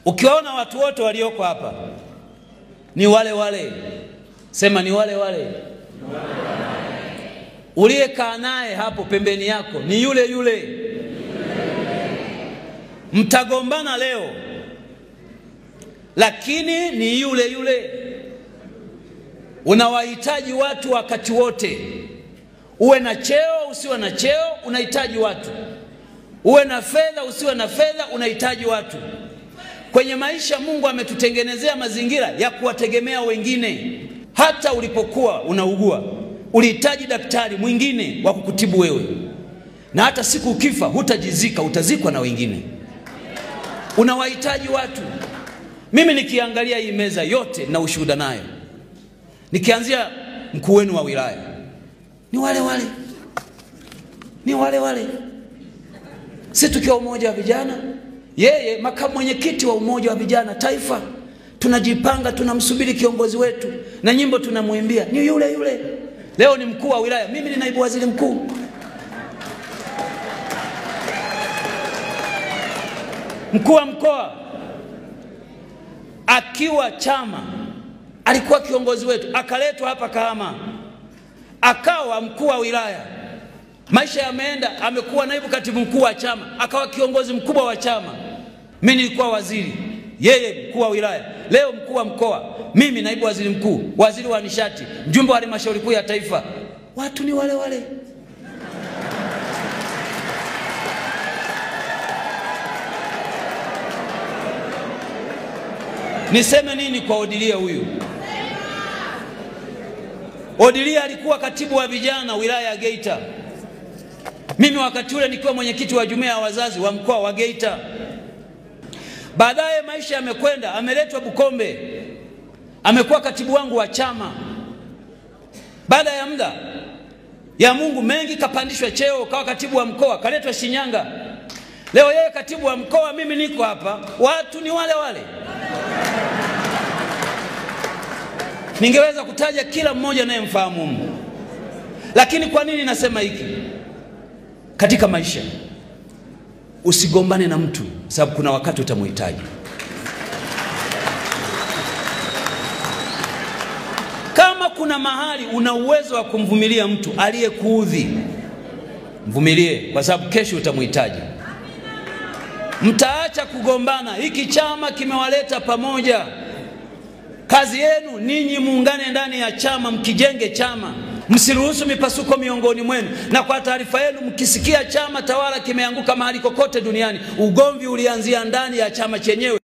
Ukiwaona watu wote walioko hapa ni wale wale, sema ni wale wale. Uliyekaa naye hapo pembeni yako ni yule yule. Mtagombana leo, lakini ni yule yule. Unawahitaji watu wakati wote. Uwe na cheo usiwe na cheo, unahitaji watu. Uwe na fedha usiwe na fedha, unahitaji watu. Kwenye maisha Mungu ametutengenezea mazingira ya kuwategemea wengine. Hata ulipokuwa unaugua, ulihitaji daktari mwingine wa kukutibu wewe. Na hata siku ukifa hutajizika, utazikwa na wengine. Unawahitaji watu. Mimi nikiangalia hii meza yote na ushuhuda nayo, nikianzia mkuu wenu wa wilaya, ni wale wale. Ni wale wale. Sisi tukiwa umoja wa vijana, yeye makamu mwenyekiti wa umoja wa vijana taifa, tunajipanga, tunamsubiri kiongozi wetu na nyimbo tunamuimbia ni yule yule. Leo ni mkuu wa wilaya, mimi ni naibu waziri mkuu. Mkuu wa mkoa akiwa chama alikuwa kiongozi wetu, akaletwa hapa Kahama akawa mkuu wa wilaya. Maisha yameenda, amekuwa naibu katibu mkuu wa chama, akawa kiongozi mkubwa wa chama. Mimi nilikuwa waziri, yeye mkuu wa wilaya. Leo mkuu wa mkoa, mimi naibu waziri mkuu, waziri wa nishati, mjumbe wa halmashauri kuu ya taifa. Watu ni wale wale. Niseme nini kwa Odilia huyu? Odilia alikuwa katibu wa vijana wilaya ya Geita. Mimi wakati ule nikiwa mwenyekiti wa jumuiya ya wazazi wa mkoa wa Geita. Baadaye maisha yamekwenda, ameletwa Bukombe, amekuwa katibu wangu wa chama. Baada ya muda ya Mungu mengi, kapandishwa cheo, kawa katibu wa mkoa, kaletwa Shinyanga. Leo yeye katibu wa mkoa, mimi niko hapa. Watu ni wale wale. Ningeweza kutaja kila mmoja naye mfahamu Mungu. Lakini kwa nini nasema hiki? Katika maisha usigombane na mtu, sababu kuna wakati utamhitaji. Kama kuna mahali una uwezo wa kumvumilia mtu aliyekuudhi, mvumilie, kwa sababu kesho utamhitaji. Mtaacha kugombana. Hiki chama kimewaleta pamoja. Kazi yenu ninyi muungane ndani ya chama, mkijenge chama. Msiruhusu mipasuko miongoni mwenu. Na kwa taarifa yenu, mkisikia chama tawala kimeanguka mahali kokote duniani, ugomvi ulianzia ndani ya chama chenyewe.